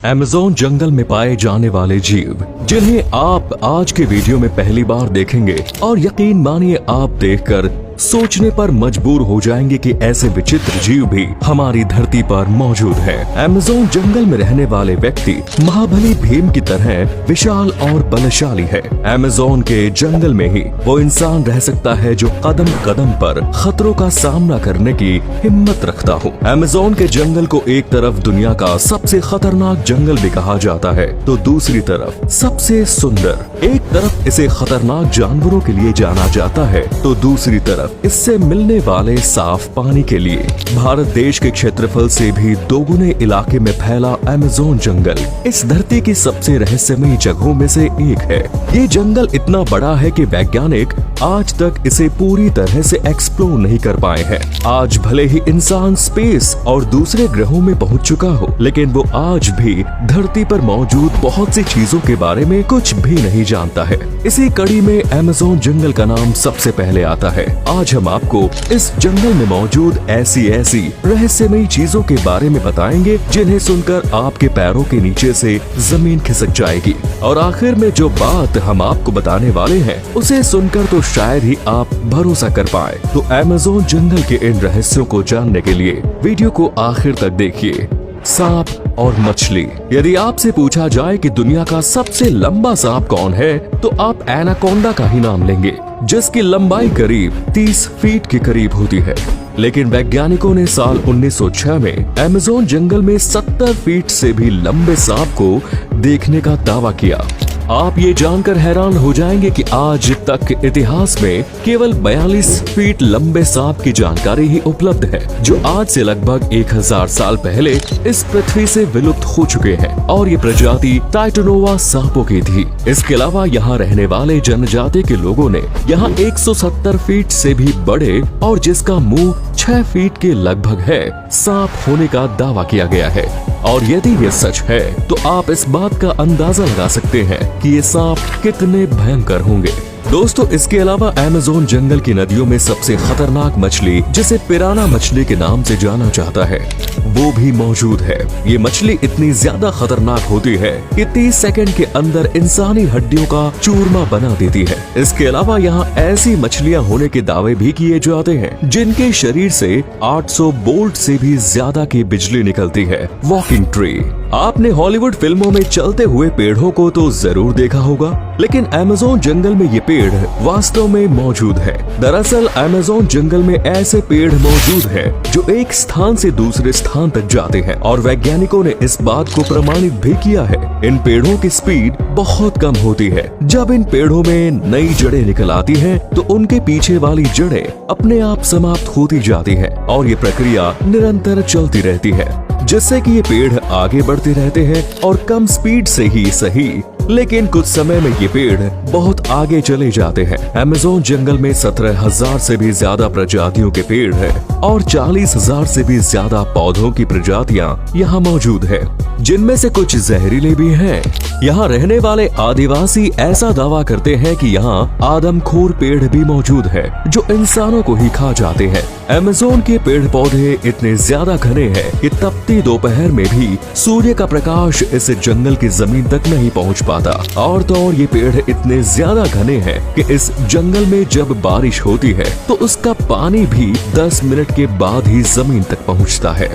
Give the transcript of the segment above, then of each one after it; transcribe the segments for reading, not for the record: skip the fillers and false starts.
Amazon जंगल में पाए जाने वाले जीव जिन्हें आप आज के वीडियो में पहली बार देखेंगे और यकीन मानिए आप देखकर सोचने पर मजबूर हो जाएंगे कि ऐसे विचित्र जीव भी हमारी धरती पर मौजूद है। अमेज़न जंगल में रहने वाले व्यक्ति महाबली भीम की तरह विशाल और बलशाली है। अमेज़न के जंगल में ही वो इंसान रह सकता है जो कदम कदम पर खतरों का सामना करने की हिम्मत रखता हो। अमेज़न के जंगल को एक तरफ दुनिया का सबसे खतरनाक जंगल भी कहा जाता है तो दूसरी तरफ सबसे सुंदर। एक तरफ इसे खतरनाक जानवरों के लिए जाना जाता है तो दूसरी तरफ इससे मिलने वाले साफ पानी के लिए। भारत देश के क्षेत्रफल से भी दोगुने इलाके में फैला अमेज़न जंगल इस धरती की सबसे रहस्यमयी जगहों में से एक है। ये जंगल इतना बड़ा है कि वैज्ञानिक आज तक इसे पूरी तरह से एक्सप्लोर नहीं कर पाए हैं। आज भले ही इंसान स्पेस और दूसरे ग्रहों में पहुंच चुका हो, लेकिन वो आज भी धरती पर मौजूद बहुत सी चीजों के बारे में कुछ भी नहीं जानता है। इसी कड़ी में अमेज़न जंगल का नाम सबसे पहले आता है। आज हम आपको इस जंगल में मौजूद ऐसी रहस्यमयी चीजों के बारे में बताएंगे जिन्हें सुनकर आपके पैरों के नीचे से जमीन खिसक जाएगी। और आखिर में जो बात हम आपको बताने वाले हैं उसे सुनकर तो शायद ही आप भरोसा कर पाए। तो अमेज़न जंगल के इन रहस्यों को जानने के लिए वीडियो को आखिर तक देखिए। सांप और मछली। यदि आपसे पूछा जाए कि दुनिया का सबसे लंबा सांप कौन है तो आप एनाकोंडा का ही नाम लेंगे, जिसकी लंबाई करीब 30 फीट के करीब होती है। लेकिन वैज्ञानिकों ने साल 1906 में अमेज़न जंगल में 70 फीट से भी लंबे सांप को देखने का दावा किया। आप ये जानकर हैरान हो जाएंगे कि आज तक इतिहास में केवल 42 फीट लंबे सांप की जानकारी ही उपलब्ध है, जो आज से लगभग 1000 साल पहले इस पृथ्वी से विलुप्त हो चुके हैं। और ये प्रजाति टाइटनोवा सांपों की थी। इसके अलावा यहाँ रहने वाले जनजाति के लोगों ने यहाँ 170 फीट से भी बड़े और जिसका मुंह 6 फीट के लगभग है सांप होने का दावा किया गया है। और यदि ये सच है तो आप इस बात का अंदाजा लगा सकते हैं कि ये सांप कितने भयंकर होंगे। दोस्तों, इसके अलावा अमेज़न जंगल की नदियों में सबसे खतरनाक मछली, जिसे पिराना मछली के नाम से जाना जाता है, वो भी मौजूद है। ये मछली इतनी ज्यादा खतरनाक होती है कि 30 सेकंड के अंदर इंसानी हड्डियों का चूरमा बना देती है। इसके अलावा यहाँ ऐसी मछलियाँ होने के दावे भी किए जाते हैं जिनके शरीर से 800 वोल्ट से भी ज्यादा की बिजली निकलती है। Walking tree. आपने हॉलीवुड फिल्मों में चलते हुए पेड़ों को तो जरूर देखा होगा, लेकिन अमेज़न जंगल में ये पेड़ वास्तव में मौजूद है। दरअसल अमेज़न जंगल में ऐसे पेड़ मौजूद हैं जो एक स्थान से दूसरे स्थान तक जाते हैं और वैज्ञानिकों ने इस बात को प्रमाणित भी किया है। इन पेड़ों की स्पीड बहुत कम होती है। जब इन पेड़ों में नई जड़ें निकल आती हैं, तो उनके पीछे वाली जड़ें अपने आप समाप्त होती जाती हैं और ये प्रक्रिया निरंतर चलती रहती है, जिससे कि ये पेड़ आगे बढ़ते रहते हैं और कम स्पीड से ही सही, लेकिन कुछ समय में ये पेड़ बहुत आगे चले जाते हैं। अमेज़न जंगल में 17,000 से भी ज्यादा प्रजातियों के पेड़ हैं और 40,000 से भी ज्यादा पौधों की प्रजातियां यहाँ मौजूद है, जिनमें से कुछ जहरीले भी हैं। यहाँ रहने वाले आदिवासी ऐसा दावा करते हैं कि यहाँ आदमखोर पेड़ भी मौजूद है जो इंसानों को ही खा जाते हैं। अमेज़न के पेड़ पौधे इतने ज्यादा घने हैं कि तपती दोपहर में भी सूर्य का प्रकाश इस जंगल की जमीन तक नहीं पहुँच पाता। और तो और ये पेड़ इतने ज्यादा घने हैं कि इस जंगल में जब बारिश होती है तो उसका पानी भी 10 मिनट के बाद ही जमीन तक पहुंचता है।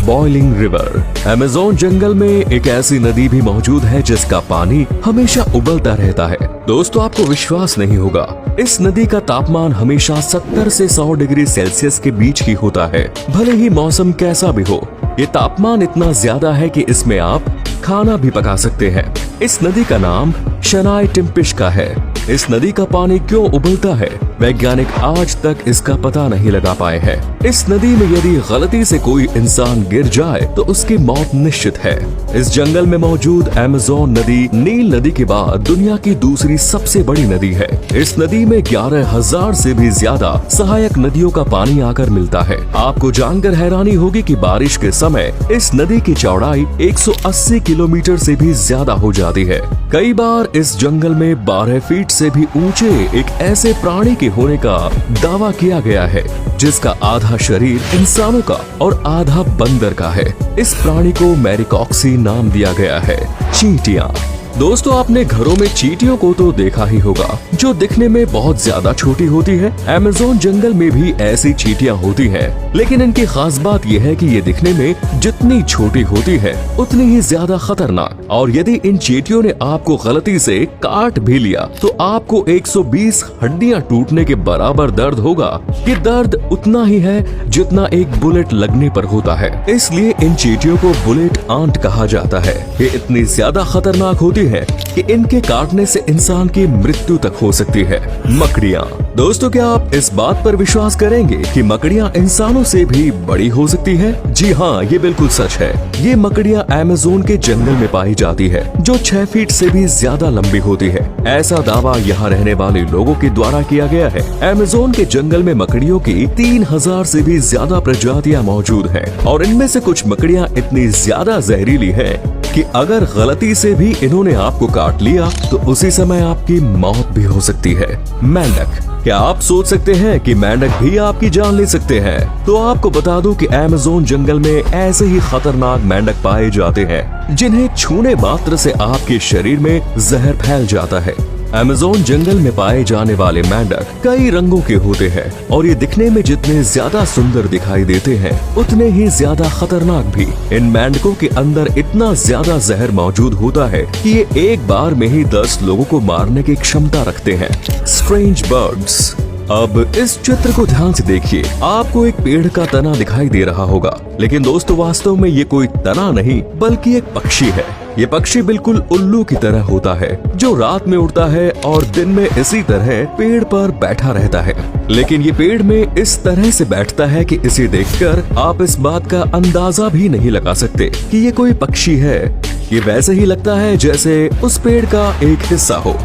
Boiling river. अमेज़न जंगल में एक ऐसी नदी भी मौजूद है जिसका पानी हमेशा उबलता रहता है। दोस्तों, आपको विश्वास नहीं होगा, इस नदी का तापमान हमेशा 70 से 100 डिग्री सेल्सियस के बीच ही होता है, भले ही मौसम कैसा भी हो। ये तापमान इतना ज्यादा है कि इसमें आप खाना भी पका सकते हैं। इस नदी का नाम शनाई टिम्पिश है। इस नदी का पानी क्यों उबलता है, वैज्ञानिक आज तक इसका पता नहीं लगा पाए हैं। इस नदी में यदि गलती से कोई इंसान गिर जाए तो उसकी मौत निश्चित है। इस जंगल में मौजूद अमेज़न नदी नील नदी के बाद दुनिया की दूसरी सबसे बड़ी नदी है। इस नदी में 11,000 से भी ज्यादा सहायक नदियों का पानी आकर मिलता है। आपको जानकर हैरानी होगी कि बारिश के समय इस नदी की चौड़ाई 180 किलोमीटर से भी ज्यादा हो जाती है। कई बार इस जंगल में 12 फीट से भी ऊंचे एक ऐसे प्राणी के होने का दावा किया गया है जिसका आधा आधा शरीर इंसानों का और आधा बंदर का है। इस प्राणी को मैरिकॉक्सी नाम दिया गया है। चींटियां। दोस्तों, आपने घरों में चींटियों को तो देखा ही होगा, जो दिखने में बहुत ज्यादा छोटी होती है। अमेज़न जंगल में भी ऐसी चींटियां होती हैं, लेकिन इनकी खास बात यह है कि ये दिखने में जितनी छोटी होती है उतनी ही ज्यादा खतरनाक। और यदि इन चींटियों ने आपको गलती से काट भी लिया तो आपको 120 हड्डियां टूटने के बराबर दर्द होगा। ये दर्द उतना ही है जितना एक बुलेट लगने पर होता है। इसलिए इन चींटियों को बुलेट आंट कहा जाता है। ये इतनी ज्यादा खतरनाक होती है कि इनके काटने से इंसान की मृत्यु तक हो सकती है। मकड़ियाँ। दोस्तों, क्या आप इस बात पर विश्वास करेंगे कि मकड़ियाँ इंसानों से भी बड़ी हो सकती है? जी हाँ, ये बिल्कुल सच है। ये मकड़ियाँ अमेज़न के जंगल में पाई जाती है, जो 6 फीट से भी ज्यादा लंबी होती है। ऐसा दावा यहाँ रहने वाले लोगों के द्वारा किया गया है। अमेज़न के जंगल में मकड़ियों की 3000 से भी ज्यादा प्रजातियाँ मौजूद हैं, और इनमें से कुछ मकड़ियाँ इतनी ज्यादा जहरीली है कि अगर गलती से भी इन्होंने आपको काट लिया तो उसी समय आपकी मौत भी हो सकती है। मेंढक। क्या आप सोच सकते हैं कि मेंढक भी आपकी जान ले सकते हैं? तो आपको बता दूं कि अमेज़न जंगल में ऐसे ही खतरनाक मेंढक पाए जाते हैं, जिन्हें छूने मात्र से आपके शरीर में जहर फैल जाता है। अमेज़न जंगल में पाए जाने वाले मेंढक कई रंगों के होते हैं, और ये दिखने में जितने ज्यादा सुंदर दिखाई देते हैं उतने ही ज्यादा खतरनाक भी। इन मेंढकों के अंदर इतना ज्यादा जहर मौजूद होता है कि ये एक बार में ही 10 लोगों को मारने की क्षमता रखते हैं। Strange birds. अब इस चित्र को ध्यान से देखिए। आपको एक पेड़ का तना दिखाई दे रहा होगा, लेकिन दोस्तों वास्तव में ये कोई तना नहीं बल्कि एक पक्षी है। ये पक्षी बिल्कुल उल्लू की तरह होता है, जो रात में उड़ता है और दिन में इसी तरह पेड़ पर बैठा रहता है। लेकिन ये पेड़ में इस तरह से बैठता है कि इसे देखकर आप इस बात का अंदाजा भी नहीं लगा सकते कि ये कोई पक्षी है। ये वैसे ही लगता है जैसे उस पेड़ का एक हिस्सा हो।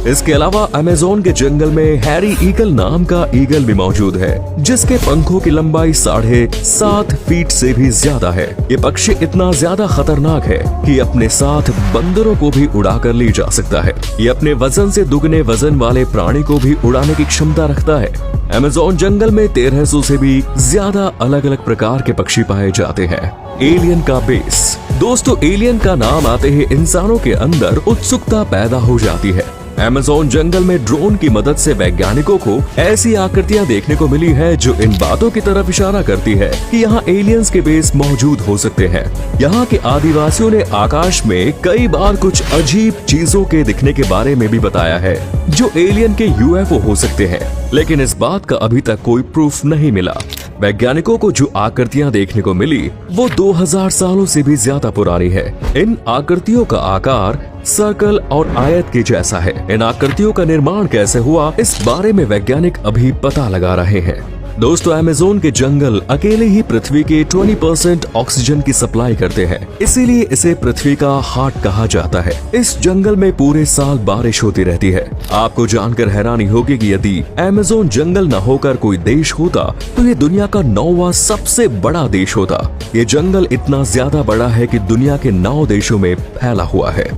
इसके अलावा अमेज़न के जंगल में हैरी ईगल नाम का ईगल भी मौजूद है, जिसके पंखों की लंबाई 7.5 फीट से भी ज्यादा है। ये पक्षी इतना ज्यादा खतरनाक है कि अपने साथ बंदरों को भी उड़ा कर ले जा सकता है। ये अपने वजन से दुगने वजन वाले प्राणी को भी उड़ाने की क्षमता रखता है। अमेज़न जंगल में 1300 से भी ज्यादा अलग अलग प्रकार के पक्षी पाए जाते हैं। एलियन का बेस। दोस्तों, एलियन का नाम आते ही इंसानों के अंदर उत्सुकता पैदा हो जाती है। अमेज़न जंगल में ड्रोन की मदद से वैज्ञानिकों को ऐसी आकृतियां देखने को मिली है जो इन बातों की तरफ इशारा करती है कि यहाँ एलियंस के बेस मौजूद हो सकते हैं। यहाँ के आदिवासियों ने आकाश में कई बार कुछ अजीब चीजों के दिखने के बारे में भी बताया है, जो एलियन के UFO हो सकते हैं, लेकिन इस बात का अभी तक कोई प्रूफ नहीं मिला। वैज्ञानिकों को जो आकृतियां देखने को मिली वो 2000 सालों से भी ज्यादा पुरानी है। इन आकृतियों का आकार सर्कल और आयत के जैसा है। इन आकृतियों का निर्माण कैसे हुआ, इस बारे में वैज्ञानिक अभी पता लगा रहे हैं। दोस्तों, अमेज़न के जंगल अकेले ही पृथ्वी के 20% ऑक्सीजन की सप्लाई करते हैं, इसीलिए इसे पृथ्वी का हार्ट कहा जाता है। इस जंगल में पूरे साल बारिश होती रहती है। आपको जानकर हैरानी होगी कि यदि अमेज़न जंगल न होकर कोई देश होता तो ये दुनिया का 9वां सबसे बड़ा देश होता। ये जंगल इतना ज्यादा बड़ा है कि दुनिया के 9 देशों में फैला हुआ है।